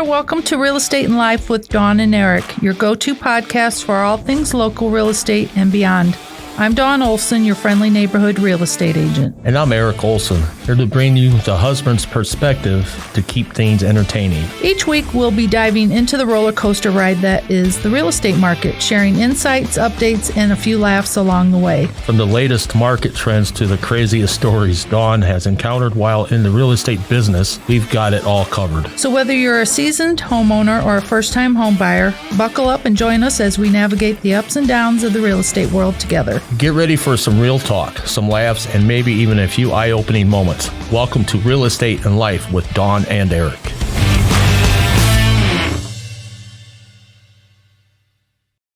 there. Welcome to Real Estate and Life with Dawn and Erik, your go-to podcast for all things local real estate and beyond. I'm Dawn Olson, your friendly neighborhood real estate agent. And I'm Erik Olson, here to bring you the husband's perspective to keep things entertaining. Each week, we'll be diving into the roller coaster ride that is the real estate market, sharing insights, updates, and a few laughs along the way. From the latest market trends to the craziest stories Dawn has encountered while in the real estate business, we've got it all covered. So whether you're a seasoned homeowner or a first-time home buyer, buckle up and join us as we navigate the ups and downs of the real estate world together. Get ready for some real talk, some laughs, and maybe even a few eye-opening moments. Welcome to Real Estate and Life with Dawn and Erik.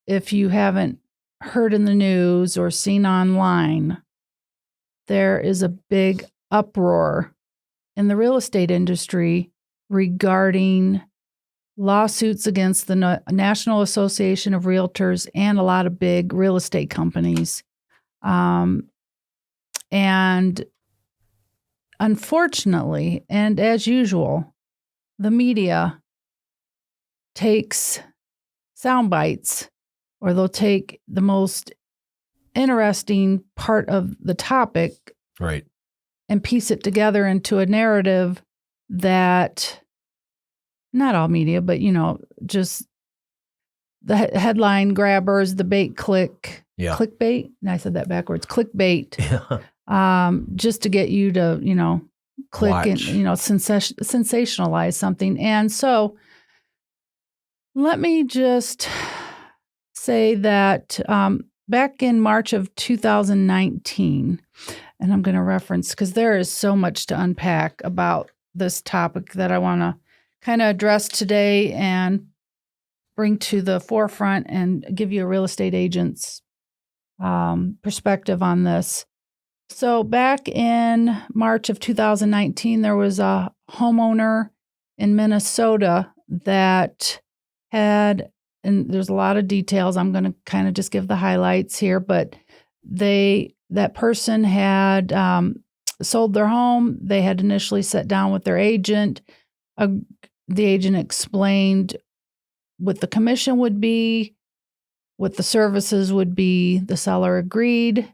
If you haven't heard in the news or seen online, there is a big uproar in the real estate industry regarding lawsuits against the National Association of Realtors and a lot of big real estate companies. And unfortunately, and as usual, the media takes sound bites, or they'll take the most interesting part of the topic, right, and piece it together into a narrative that not all media, but, just the headline grabbers, the clickbait. And I said that backwards, clickbait, just to get you to, click Watch. And, sensationalize something. And so let me just say that back in March of 2019, and I'm going to reference, because there is so much to unpack about this topic that I want to kind of address today and bring to the forefront and give you a real estate agent's perspective on this. So back in March of 2019, there was a homeowner in Minnesota that had, and there's a lot of details, I'm going to kind of just give the highlights here, but that person had sold their home. They had initially sat down with their agent. The agent explained what the commission would be, what the services would be. The seller agreed.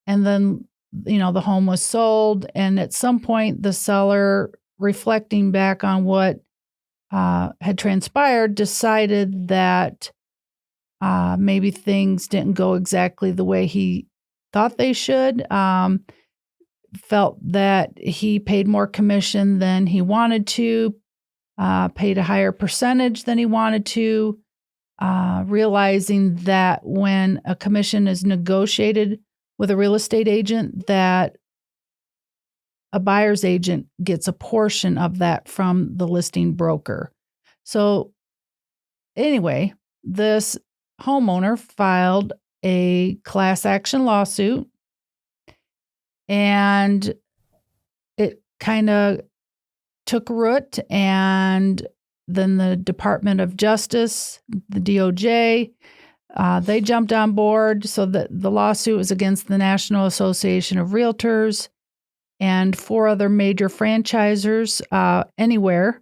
And then, the home was sold. And at some point, the seller, reflecting back on what had transpired, decided that maybe things didn't go exactly the way he thought they should. Felt that he paid more commission than he wanted to, paid a higher percentage than he wanted to, realizing that when a commission is negotiated with a real estate agent, that a buyer's agent gets a portion of that from the listing broker. So anyway, this homeowner filed a class action lawsuit, and it kind of took root, and then the Department of Justice, the DOJ, they jumped on board. So that the lawsuit was against the National Association of Realtors and 4 other major franchisors, Anywhere,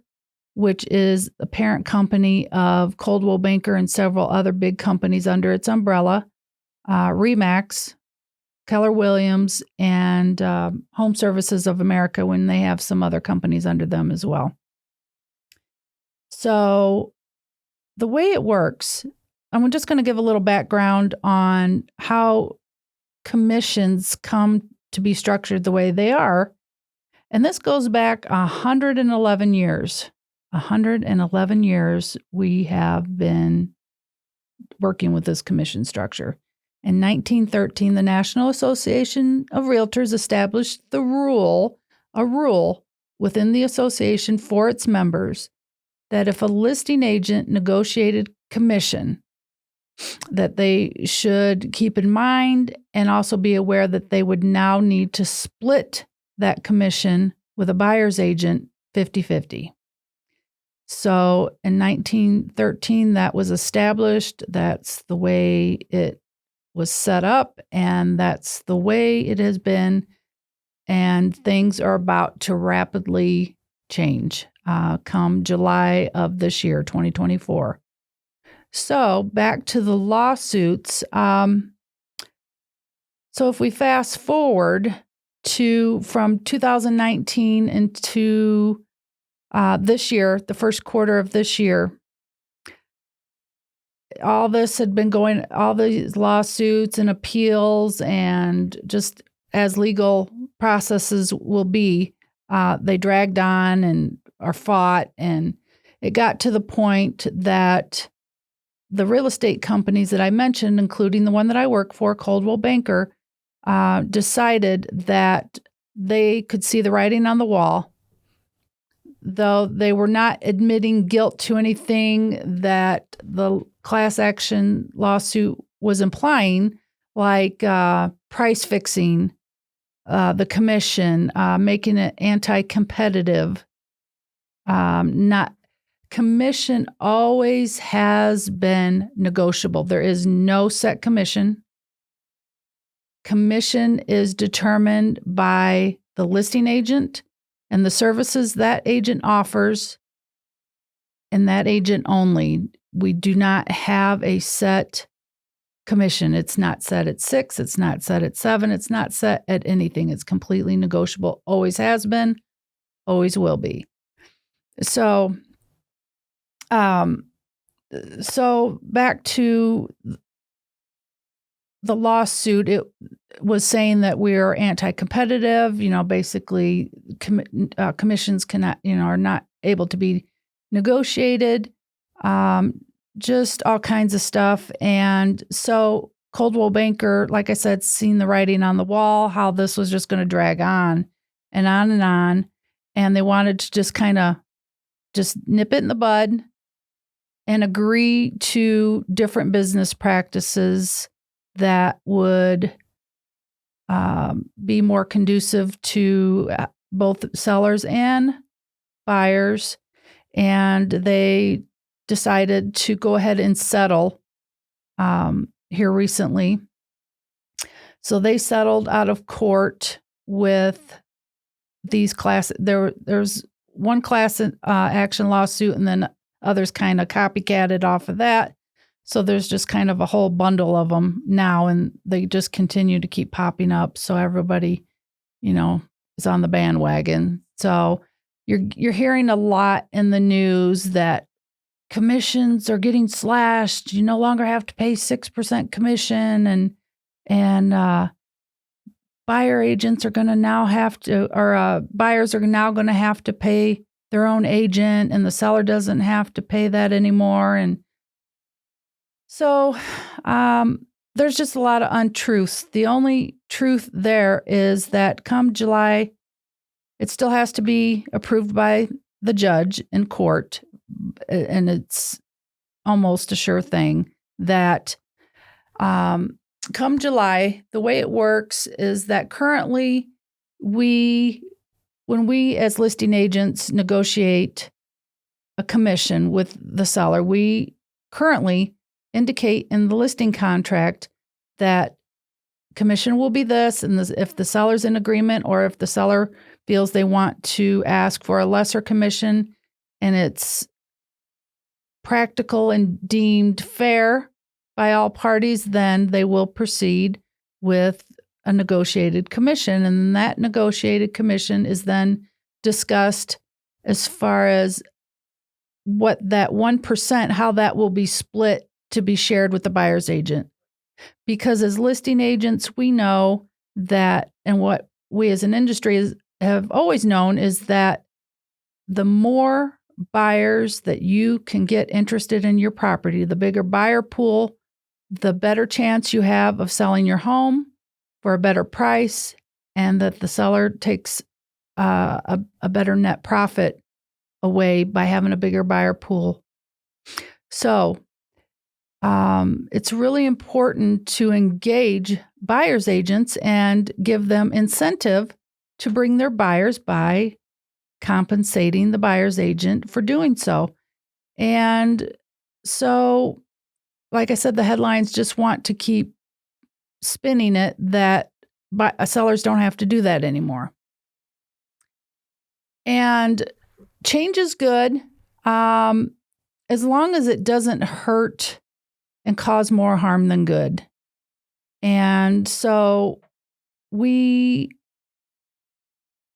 which is the parent company of Coldwell Banker and several other big companies under its umbrella, RE.A.L, Keller Williams, and Home Services of America, when they have some other companies under them as well. So the way it works, I'm just going to give a little background on how commissions come to be structured the way they are. And this goes back 111 years. 111 years we have been working with this commission structure. In 1913, the National Association of Realtors established a rule within the association for its members that if a listing agent negotiated commission, that they should keep in mind and also be aware that they would now need to split that commission with a buyer's agent 50-50. So in 1913, that was established. That's the way it was set up, and that's the way it has been. And things are about to rapidly change. come July of this year, 2024. So back to the lawsuits. So if we fast forward from 2019 into this year, the first quarter of this year, all this had been going, all these lawsuits and appeals, and just as legal processes will be, they dragged on and are fought. And it got to the point that the real estate companies that I mentioned, including the one that I work for, Coldwell Banker, decided that they could see the writing on the wall, though they were not admitting guilt to anything that the class action lawsuit was implying, like price fixing, the commission, making it anti-competitive. Commission always has been negotiable. There is no set commission. Commission is determined by the listing agent and the services that agent offers, and that agent only. We do not have a set commission. It's not set at 6. It's not set at 7. It's not set at anything. It's completely negotiable. Always has been, always will be. So back to the lawsuit, it was saying that we're anti-competitive. Basically, commissions cannot, are not able to be negotiated. Just all kinds of stuff. And so Coldwell Banker, like I said, seen the writing on the wall, how this was just going to drag on and on and on. And they wanted to just kind of just nip it in the bud and agree to different business practices that would be more conducive to both sellers and buyers. And they decided to go ahead and settle here recently. So they settled out of court with these there's one class action lawsuit, and then others kind of copycatted off of that. So there's just kind of a whole bundle of them now, and they just continue to keep popping up. So everybody, is on the bandwagon. So you're hearing a lot in the news that commissions are getting slashed. You no longer have to pay 6% commission, and buyer agents are going to now have to, or buyers are now going to have to pay their own agent, and the seller doesn't have to pay that anymore. And so there's just a lot of untruths. The only truth there is that come July, it still has to be approved by the judge in court. And it's almost a sure thing that come July, the way it works is that currently when we as listing agents negotiate a commission with the seller, we currently indicate in the listing contract that commission will be this, and if the seller's in agreement, or if the seller feels they want to ask for a lesser commission and it's practical and deemed fair by all parties, then they will proceed with a negotiated commission. And that negotiated commission is then discussed as far as what that 1%, how that will be split to be shared with the buyer's agent. Because as listing agents, we know that, and what we as an industry have always known, is that the more buyers that you can get interested in your property, the bigger buyer pool, the better chance you have of selling your home for a better price, and that the seller takes a better net profit away by having a bigger buyer pool. So it's really important to engage buyer's agents and give them incentive to bring their buyers by compensating the buyer's agent for doing so. And so, like I said, the headlines just want to keep spinning it that sellers don't have to do that anymore. And change is good, as long as it doesn't hurt and cause more harm than good. And so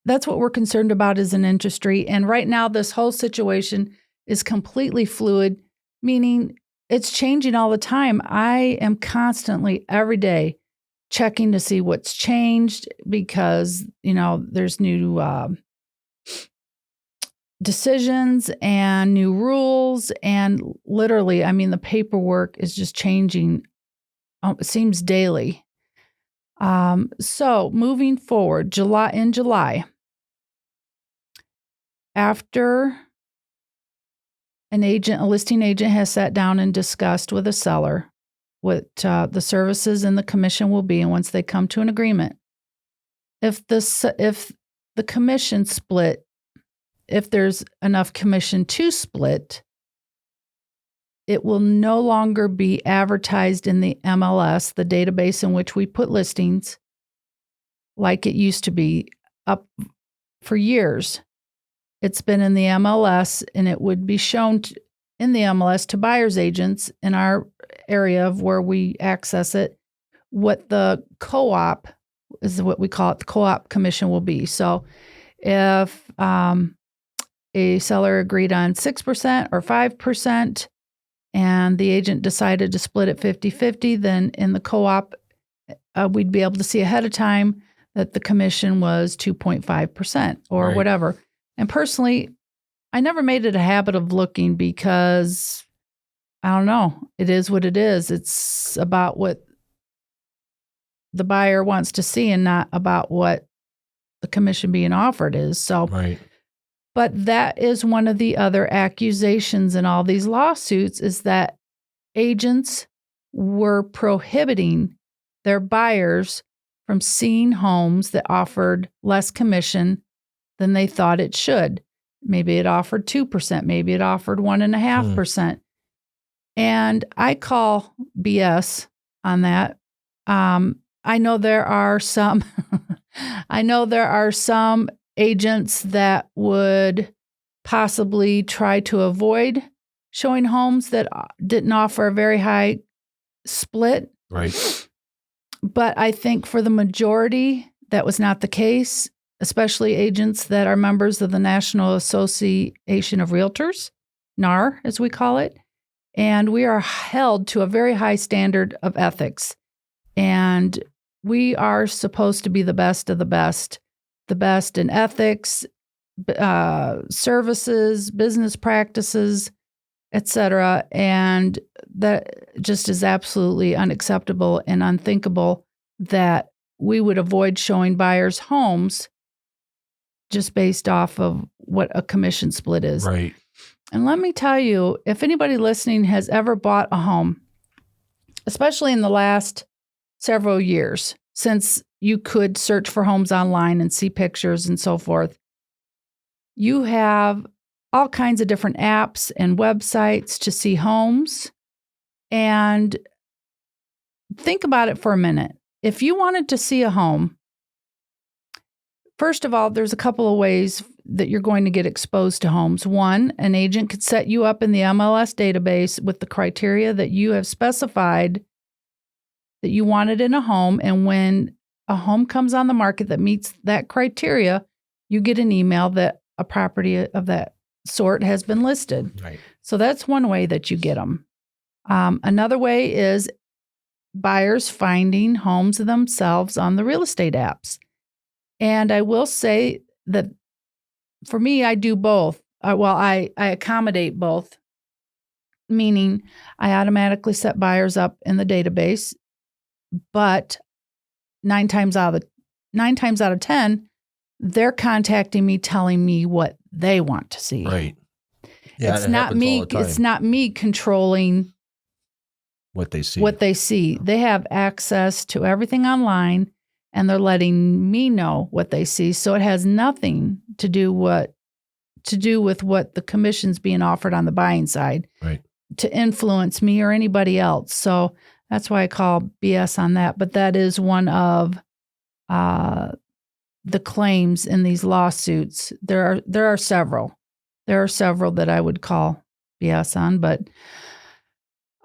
that's what we're concerned about as an industry. And right now, this whole situation is completely fluid, meaning it's changing all the time. I am constantly, every day, checking to see what's changed because, there's new decisions and new rules. And literally, the paperwork is just changing. It seems daily. So moving forward, in July, after a listing agent has sat down and discussed with a seller what the services and the commission will be, and once they come to an agreement, if the commission split, if there's enough commission to split, it will no longer be advertised in the MLS, the database in which we put listings, like it used to be up for years. It's been in the MLS, and it would be shown in the MLS to buyer's agents in our area of where we access it, what the co-op is, what we call it, the co-op commission will be. So if a seller agreed on 6% or 5%, and the agent decided to split it 50-50, then in the co-op, we'd be able to see ahead of time that the commission was 2.5% or whatever. And personally, I never made it a habit of looking because, I don't know, it is what it is. It's about what the buyer wants to see and not about what the commission being offered is. So, but that is one of the other accusations in all these lawsuits, is that agents were prohibiting their buyers from seeing homes that offered less commission than they thought it should. Maybe it offered 2%, maybe it offered 1.5%. And I call BS on that. I know there are some agents that would possibly try to avoid showing homes that didn't offer a very high split. Right. But I think for the majority, that was not the case, especially agents that are members of the National Association of Realtors, NAR, as we call it. And we are held to a very high standard of ethics. And we are supposed to be the best of the best in ethics, services, business practices, etc. And that just is absolutely unacceptable and unthinkable that we would avoid showing buyers homes just based off of what a commission split is. Right. And let me tell you, if anybody listening has ever bought a home, especially in the last several years, since you could search for homes online and see pictures and so forth, you have all kinds of different apps and websites to see homes. And think about it for a minute. If you wanted to see a home, first of all, there's a couple of ways that you're going to get exposed to homes. One, an agent could set you up in the MLS database with the criteria that you have specified that you wanted in a home. And when a home comes on the market that meets that criteria, you get an email that a property of that sort has been listed. Right. So that's one way that you get them. Another way is buyers finding homes themselves on the real estate apps. And I will say that for me, I do both. I accommodate both, meaning I automatically set buyers up in the database, but 9 times out of 10, they're contacting me, telling me what they want to see. Right. Yeah, it's not me. It's not me controlling what they see. They have access to everything online, and they're letting me know what they see. So it has nothing to do with what the commission's being offered on the buying side, right, to influence me or anybody else. So that's why I call BS on that. But that is one of the claims in these lawsuits. There are several. There are several that I would call BS on, but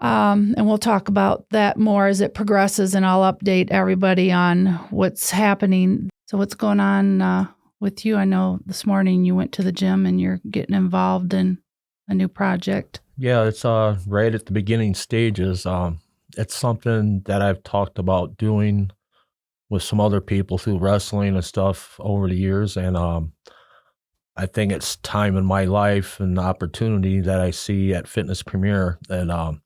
and we'll talk about that more as it progresses, and I'll update everybody on what's happening. So what's going on with you? I know this morning you went to the gym and you're getting involved in a new project. Yeah, it's right at the beginning stages. It's something that I've talked about doing with some other people through wrestling and stuff over the years, and I think it's time in my life and the opportunity that I see at Fitness Premier. And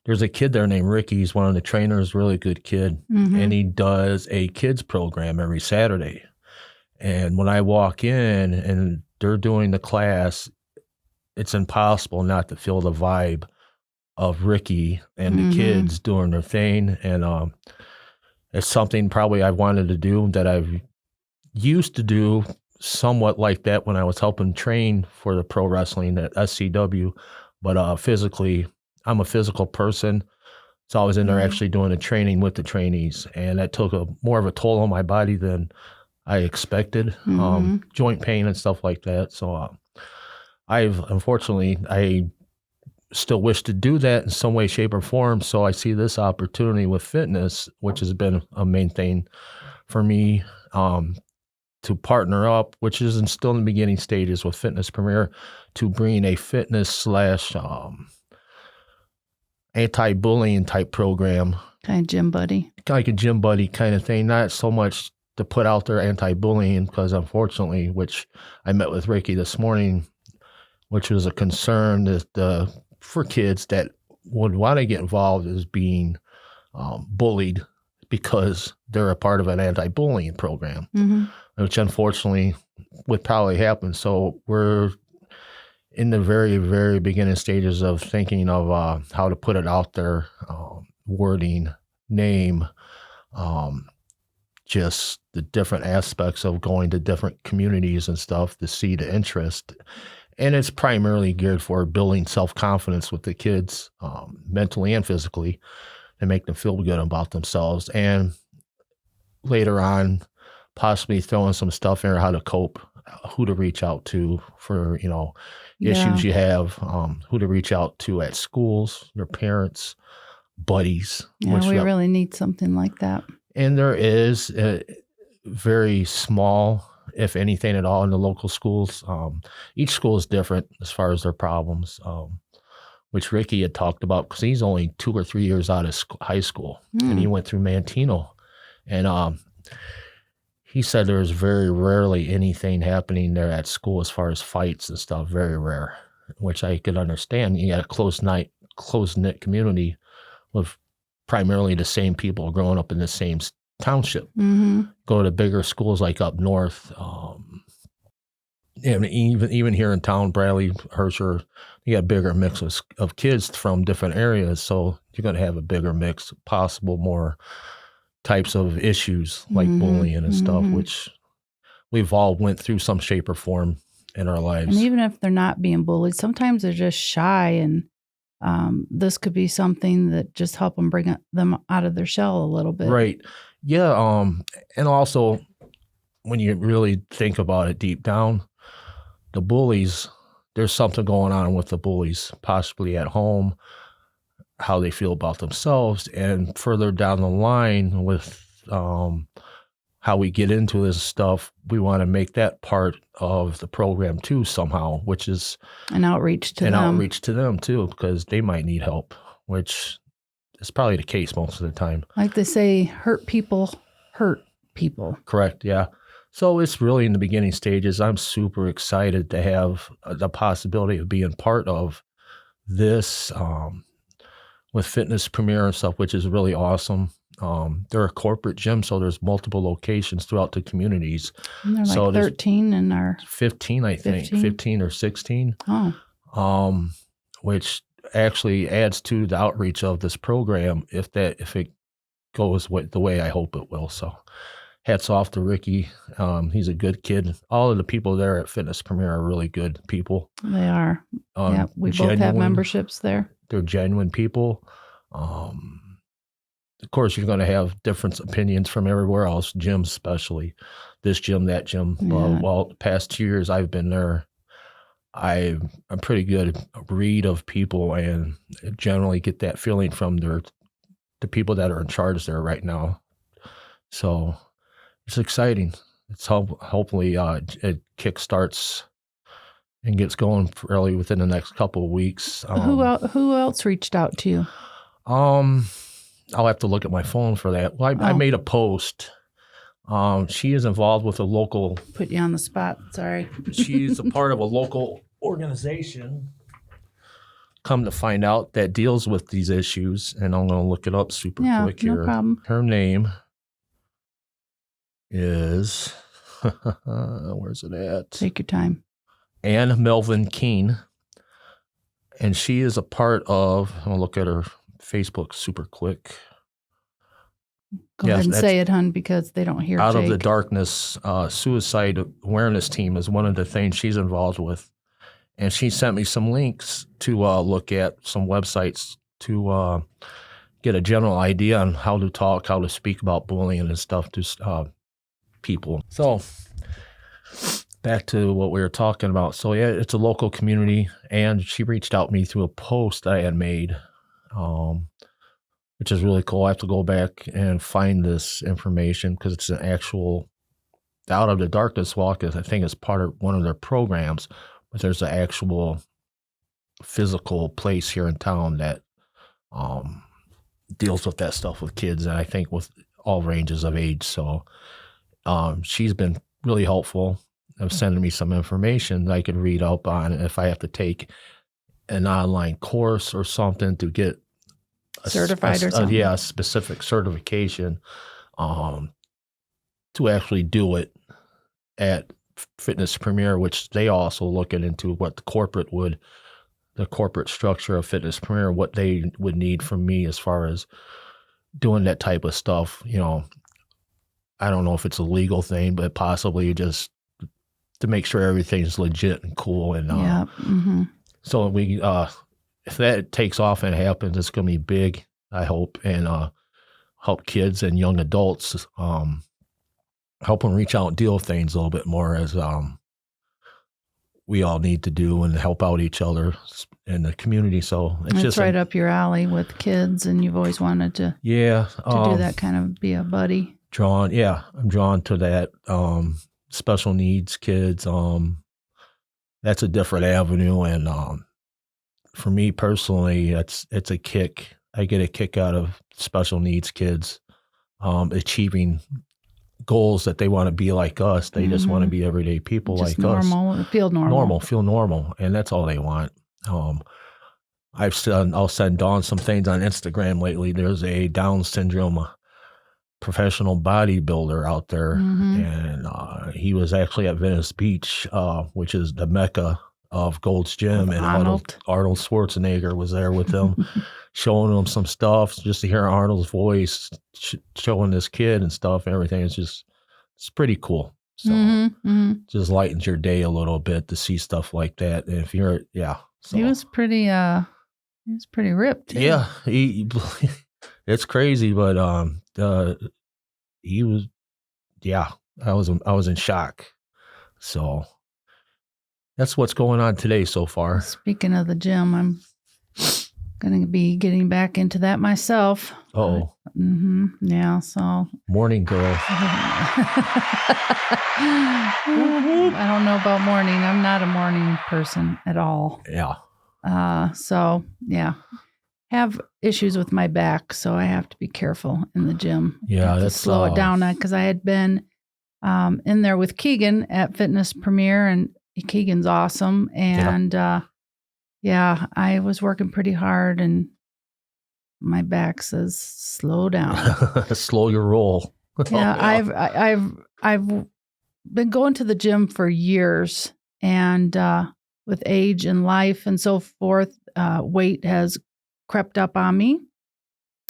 there's a kid there named Ricky. He's one of the trainers, really good kid, and he does a kids program every Saturday. And when I walk in and they're doing the class, it's impossible not to feel the vibe of Ricky and the kids doing their thing. And it's something probably I wanted to do that I've used to do somewhat like that when I was helping train for the pro wrestling at SCW. But physically, I'm a physical person. So I was in there actually doing the training with the trainees, and that took more of a toll on my body than I expected, joint pain and stuff like that. So I still wish to do that in some way, shape, or form. So I see this opportunity with fitness, which has been a main thing for me, to partner up, which is still in the beginning stages with Fitness Premier, to bring a fitness / anti-bullying type program. Kind of gym buddy. Like a gym buddy kind of thing. Not so much to put out there anti-bullying, because unfortunately, which I met with Ricky this morning, which was a concern that for kids that would want to get involved is being bullied because they're a part of an anti-bullying program, which unfortunately would probably happen. So we're in the very, very beginning stages of thinking of how to put it out there, wording, name, just the different aspects of going to different communities and stuff to see the interest. And it's primarily geared for building self-confidence with the kids, mentally and physically, and make them feel good about themselves. And later on, possibly throwing some stuff in how to cope, who to reach out to for, issues you have, who to reach out to at schools, your parents, buddies. Yeah, we really need something like that. And there is very small, if anything at all, in the local schools. Each school is different as far as their problems, which Ricky had talked about, because he's only 2 or 3 years out of high school, and he went through Mantino. And he said there's very rarely anything happening there at school as far as fights and stuff, very rare, which I could understand. You got a close-knit community with primarily the same people growing up in the same township. Go to bigger schools like up north, and even here in town, Bradley, Herscher, you got a bigger mix of kids from different areas, so you're going to have a bigger mix, possible more types of issues like bullying and stuff, which we've all went through some shape or form in our lives. And even if they're not being bullied, sometimes they're just shy, and this could be something that just help them bring them out of their shell a little bit. Right. Yeah. And also, when you really think about it deep down, the bullies, there's something going on with the bullies, possibly at home, how they feel about themselves, and further down the line with how we get into this stuff, we want to make that part of the program too somehow, which is an outreach to them too, because they might need help, which is probably the case most of the time. Like they say, hurt people hurt people. Correct. Yeah. So it's really in the beginning stages. I'm super excited to have the possibility of being part of this with Fitness Premier and stuff, which is really awesome. They're a corporate gym, so there's multiple locations throughout the communities. And they're like 13 in our 15, I think, 15 or 16. Oh, which actually adds to the outreach of this program if it goes the way I hope it will. So hats off to Ricky. He's a good kid. All of the people there at Fitness Premier are really good people. They are. Yeah, we both have memberships there. They're genuine people. Of course, you're going to have different opinions from everywhere else, gyms especially. This gym, that gym. Yeah. Well, the past 2 years I've been there, I'm a pretty good read of people and generally get that feeling from the people that are in charge there right now. So it's exciting. It's hopefully it kickstarts and gets going fairly within the next couple of weeks. Who else reached out to you? I'll have to look at my phone for that. Well, I made a post. She is involved with a local. Put you on the spot. Sorry. She's a part of a local organization. Come to find out that deals with these issues, and I'm going to look it up super quick here. No problem. Her name is where's it at? Take your time. Ann Melvin Keene, and she is a part of. I'm going to look at her Facebook super quick. Go ahead and say it, hun, because they don't hear. Out Jake. of the Darkness Suicide Awareness Team is one of the things she's involved with. And she sent me some links to look at, some websites to get a general idea on how to talk, how to speak about bullying and stuff to people. So back to what we were talking about. So yeah, it's a local community, and she reached out to me through a post I had made, which is really cool. I have to go back and find this information because it's an actual Out of the Darkness Walk. I think it's part of one of their programs. But there's an actual physical place here in town that deals with that stuff with kids, and I think with all ranges of age. So she's been really helpful of sending me some information that I could read up on if I have to take an online course or something to get certified or something. A specific certification to actually do it at Fitness Premier, which they also looking into what the corporate structure of Fitness Premier, what they would need from me as far as doing that type of stuff. You know, I don't know if it's a legal thing, but possibly just to make sure everything's legit and cool. And so we, if that takes off and happens, it's going to be big, I hope, and help kids and young adults. Help them reach out and deal with things a little bit more, as we all need to do, and help out each other in the community. So it's just right up your alley with kids, and you've always wanted to do that kind of, be a buddy. I'm drawn to that. Special needs kids. That's a different avenue, and for me personally, it's a kick. I get a kick out of special needs kids achieving goals that they want to be like us. They just want to be everyday people just like us. Feel normal. And that's all they want. I'll send Dawn some things on Instagram lately. There's a Down syndrome professional bodybuilder out there. And he was actually at Venice Beach, which is the Mecca of Gold's Gym. And Arnold Schwarzenegger was there with them, showing them some stuff, just to hear Arnold's voice, showing this kid and stuff and everything. It's pretty cool. So just lightens your day a little bit to see stuff like that. And if you're, so. He was pretty ripped too. Yeah. It's crazy, but he was, I was in shock. So that's what's going on today so far. Speaking of the gym, I'm going to be getting back into that myself. Oh. Yeah, so. Morning girl. I don't know about morning. I'm not a morning person at all. Yeah. So, yeah. Have issues with my back, so I have to be careful in the gym. Yeah, to slow it down, because I had been in there with Keegan at Fitness Premier, and Keegan's awesome. And I was working pretty hard, and my back says slow down. Slow your roll. Yeah, I've been going to the gym for years, and with age and life and so forth, weight has crept up on me,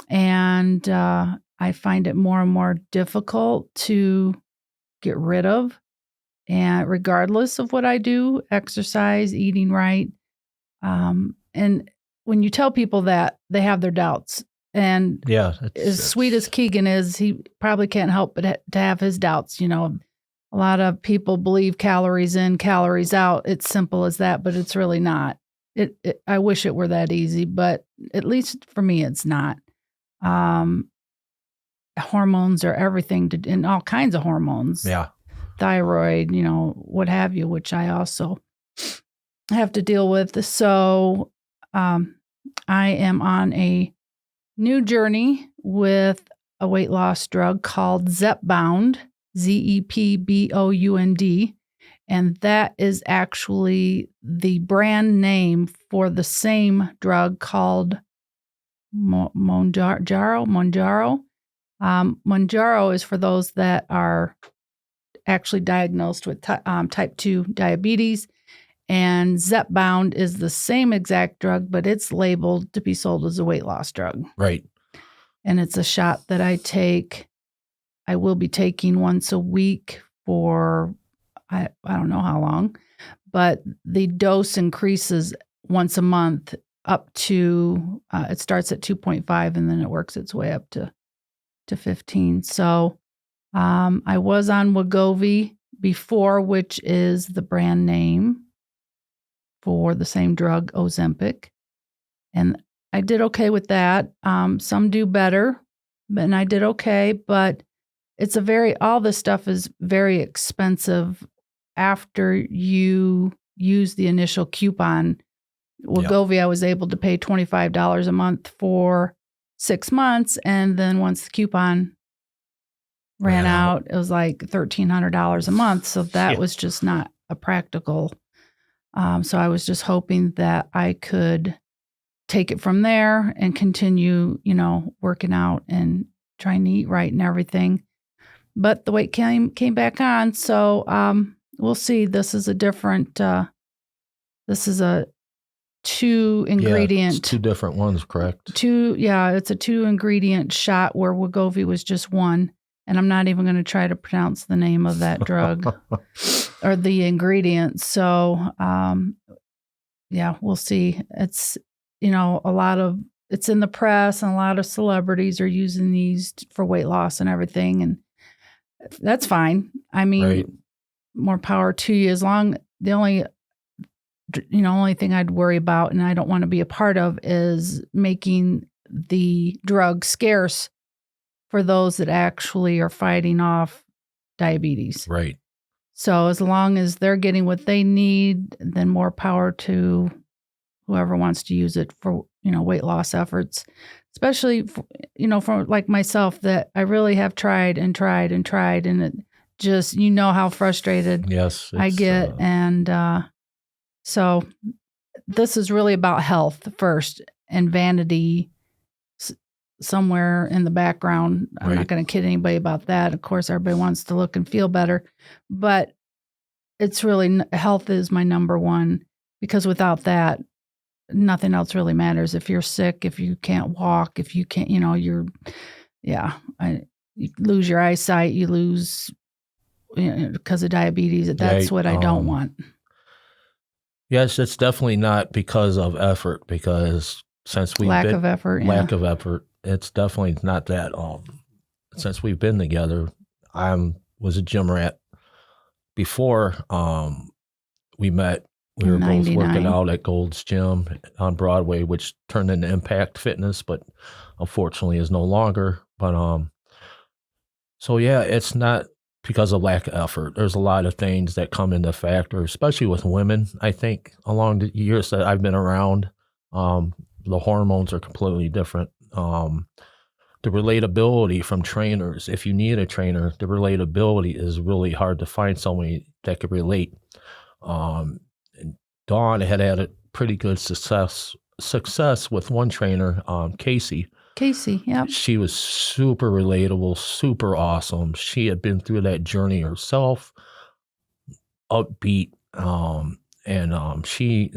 and I find it more and more difficult to get rid of. And regardless of what I do, exercise, eating right. And when you tell people that, they have their doubts. And as sweet as Keegan is, he probably can't help but to have his doubts. You know, A lot of people believe calories in, calories out. It's simple as that, but it's really not. I wish it were that easy, but at least for me, it's not. Hormones are everything and all kinds of hormones. Yeah. Thyroid, what have you, which I also have to deal with. So I am on a new journey with a weight loss drug called Zepbound, Zepbound. And that is actually the brand name for the same drug called Mounjaro. Mounjaro is for those that are actually diagnosed with type 2 diabetes. And Zepbound is the same exact drug, but it's labeled to be sold as a weight loss drug. Right. And it's a shot that I take. I will be taking once a week for, I don't know how long, but the dose increases once a month up to, it starts at 2.5 and then it works its way up to 15. So I was on Wegovy before, which is the brand name for the same drug, Ozempic. And I did okay with that. Some do better, and I did okay, but it's all this stuff is very expensive after you use the initial coupon. Wegovy, I was able to pay $25 a month for 6 months. And then once the coupon ran out, it was like $1,300 a month. So that was just not a practical. So I was just hoping that I could take it from there and continue, working out and trying to eat right and everything. But the weight came back on. So we'll see. This is a different, this is a 2 ingredient. It's 2 different ones, correct? It's a 2 ingredient shot where Wegovy was just 1. And I'm not even going to try to pronounce the name of that drug or the ingredients. So, we'll see. It's, it's in the press and a lot of celebrities are using these for weight loss and everything. And that's fine. I mean, more power to you the only thing I'd worry about and I don't want to be a part of is making the drug scarce for those that actually are fighting off diabetes. Right. So as long as they're getting what they need, then more power to whoever wants to use it for, weight loss efforts, especially, for like myself that I really have tried and tried and tried. And it just, how frustrated I get. And so this is really about health first and vanity somewhere in the background. I'm not going to kid anybody about that. Of course, everybody wants to look and feel better, but it's really, health is my number one, because without that, nothing else really matters. If you're sick, if you can't walk, if you can't, you lose your eyesight, you lose, because of diabetes. That's what I don't want. Yes, it's definitely not because of effort, because since lack of effort, it's definitely not that. Since we've been together, I was a gym rat before we met. We were both working out at Gold's Gym on Broadway, which turned into Impact Fitness, but unfortunately is no longer. But it's not because of lack of effort. There's a lot of things that come into factor, especially with women. I think along the years that I've been around, the hormones are completely different. The relatability from trainers, if you need a trainer, the relatability is really hard to find somebody that could relate. And Dawn had a pretty good success with one trainer, Casey. Yeah. She was super relatable, super awesome. She had been through that journey herself, upbeat, and she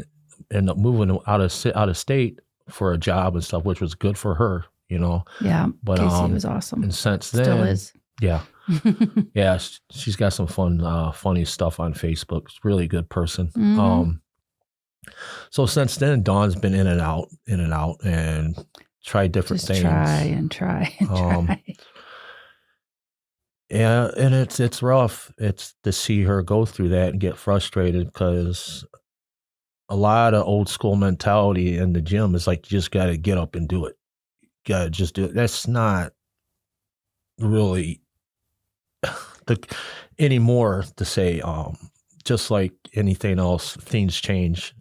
ended up moving out of state for a job and stuff, which was good for her, Yeah, but Casey was awesome. And since then, still is. Yeah, yeah, she's got some funny stuff on Facebook. She's a really good person. Mm-hmm. So since then, Dawn's been in and out, and tried different things. Try and try. Yeah, and it's rough. It's to see her go through that and get frustrated because a lot of old school mentality in the gym is like you just got to get up and do it. Got to just do it. That's not really the anymore to say. Just like anything else, things change.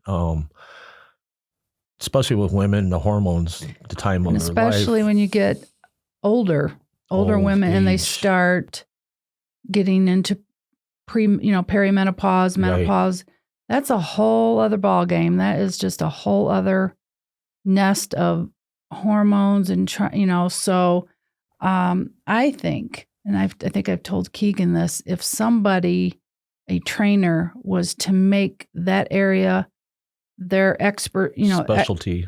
Especially with women, the hormones, the time And of their especially life, when you get older old women, and they age, start getting into perimenopause, right? menopause. That's a whole other ball game. That is just a whole other nest of hormones and so I think, and I think I've told Keegan this, if somebody, a trainer, was to make that area their expert, Specialty,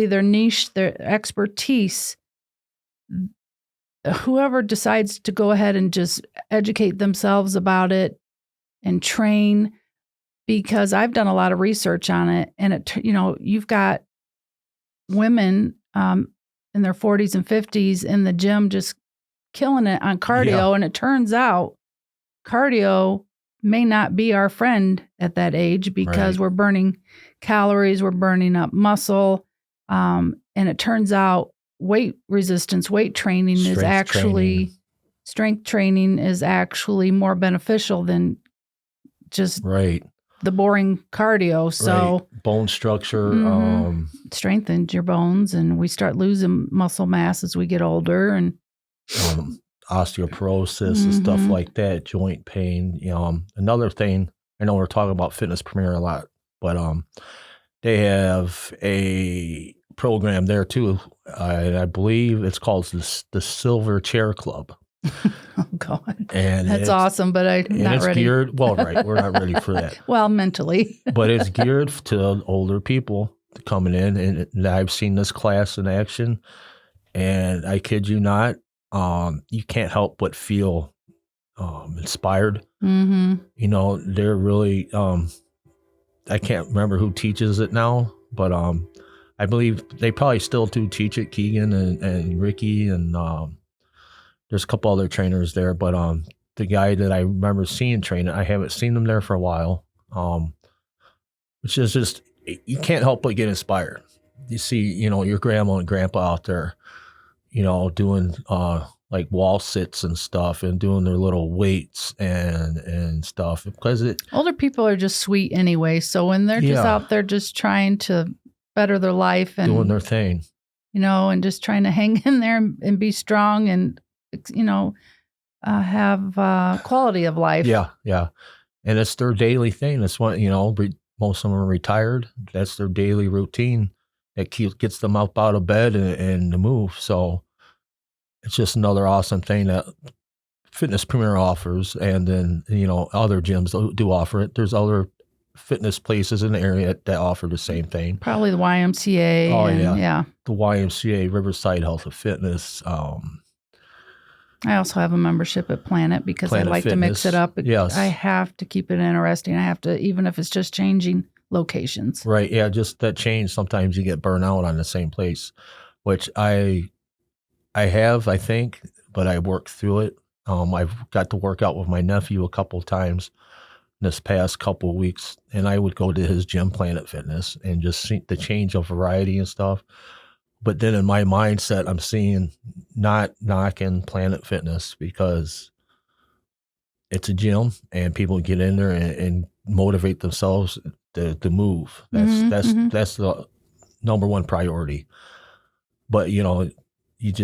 yeah, their niche, their expertise, whoever decides to go ahead and just educate themselves about it and train, because I've done a lot of research on it, and you've got women in their 40s and 50s in the gym just killing it on cardio, yeah, and it turns out cardio may not be our friend at that age because right. we're burning calories, we're burning up muscle, and it turns out weight resistance, weight training is actually strength training is actually more beneficial than just Right. the boring cardio. So Right. Bone structure, strengthens your bones, and we start losing muscle mass as we get older, and osteoporosis and stuff like that, joint pain. Another thing, I know we're talking about Fitness Premier a lot, but they have a program there too. I believe it's called the Silver Chair Club. Oh God, And that's awesome, but I'm not ready. Geared, well, right, we're not ready for that. Well, mentally. But it's geared to older people coming in, and I've seen this class in action, and I kid you not, you can't help but feel inspired. They're really, I can't remember who teaches it now, but I believe they probably still do teach it, Keegan and Ricky, and there's a couple other trainers there, but the guy that I remember seeing train it, I haven't seen him there for a while, which is just, you can't help but get inspired. You see, your grandma and grandpa out there, doing like wall sits and stuff, and doing their little weights and stuff, because older people are just sweet anyway. So when they're just out there just trying to better their life and doing their thing, and just trying to hang in there and be strong and, have quality of life. Yeah. And it's their daily thing. That's what, most of them are retired. That's their daily routine that gets them up out of bed and to move. So it's just another awesome thing that Fitness Premier offers. And then, other gyms do offer it. There's other fitness places in the area that offer the same thing. Probably the YMCA. Oh, yeah. The YMCA, Riverside Health and Fitness. I also have a membership at Planet because I like Fitness. To mix it up. Yes. I have to keep it interesting. I have to, even if it's just changing locations. Right. Yeah. Just that change. Sometimes you get burnt out on the same place, which I have, I think, but I worked through it. I've got to work out with my nephew a couple of times this past couple of weeks, and I would go to his gym, Planet Fitness, and just see the change of variety and stuff. But then in my mindset, I'm seeing not knocking Planet Fitness because it's a gym and people get in there and motivate themselves to move. That's the number one priority. But you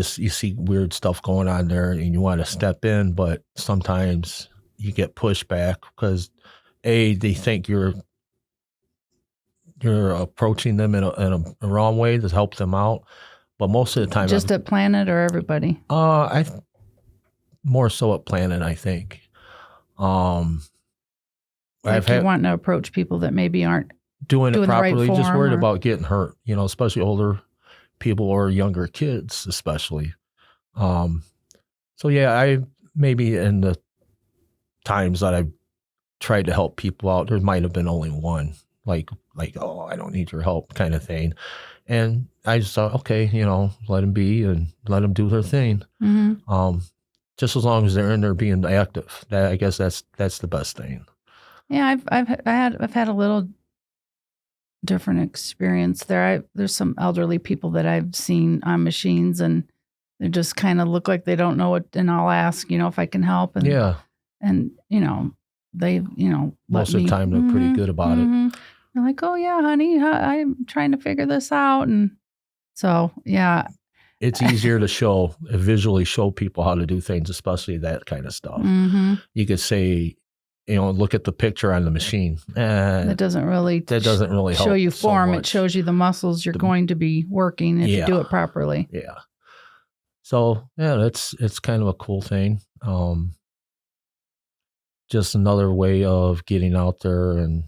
see weird stuff going on there and you want to step in, but sometimes you get pushback because they think you're approaching them in a wrong way to help them out. But most of the time, just at Planet or everybody? I more so at Planet, I think. You're wanting to approach people that maybe aren't doing it properly, right just worried about getting hurt. Especially older people or younger kids, especially. So yeah, I maybe in the times that I've tried to help people out, there might have been only one, like, oh, I don't need your help kind of thing. And I just thought, okay, let them be and let them do their thing. Just as long as they're in there being active. I guess that's the best thing. Yeah, I've had a little different experience there. There's some elderly people that I've seen on machines, and they just kind of look like they don't know what. And I'll ask, if I can help. And yeah, and they most of the time they're pretty good about it. They're like, oh yeah, honey, I'm trying to figure this out, and so yeah. It's easier to visually show people how to do things, especially that kind of stuff. You could say, look at the picture on the machine. That doesn't really help show you form. So it shows you the muscles you're going to be working if you do it properly. Yeah. So yeah, it's kind of a cool thing. Just another way of getting out there and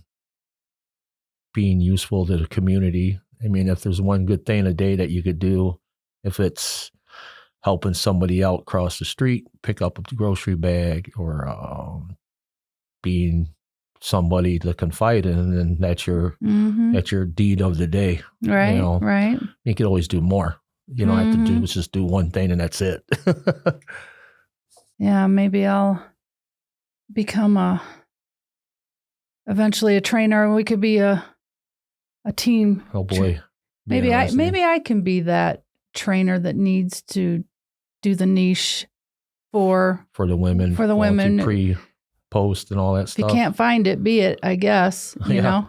being useful to the community. I mean, if there's one good thing a day that you could do, if it's helping somebody out across the street, pick up a grocery bag, or being somebody to confide in, and that's your deed of the day. Right, right. You could always do more. You don't have to just do one thing and that's it. Yeah, maybe I'll become eventually a trainer, and we could be a team. Oh boy. Maybe I can be that trainer that needs to do the niche for the women. For the women. Pre, post, and all that stuff. If you can't find it, be it, I guess. You know?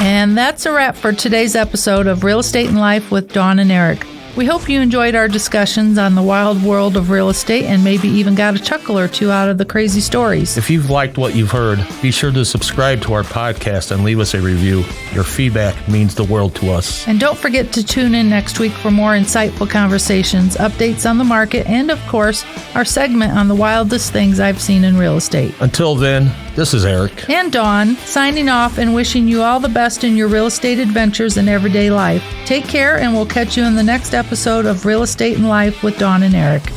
And that's a wrap for today's episode of Real Estate and Life with Dawn and Erik. We hope you enjoyed our discussions on the wild world of real estate, and maybe even got a chuckle or two out of the crazy stories. If you've liked what you've heard, be sure to subscribe to our podcast and leave us a review. Your feedback means the world to us. And don't forget to tune in next week for more insightful conversations, updates on the market, and of course, our segment on the wildest things I've seen in real estate. Until then, this is Erik and Dawn, signing off and wishing you all the best in your real estate adventures and everyday life. Take care, and we'll catch you in the next episode of Real Estate and Life with Dawn and Erik.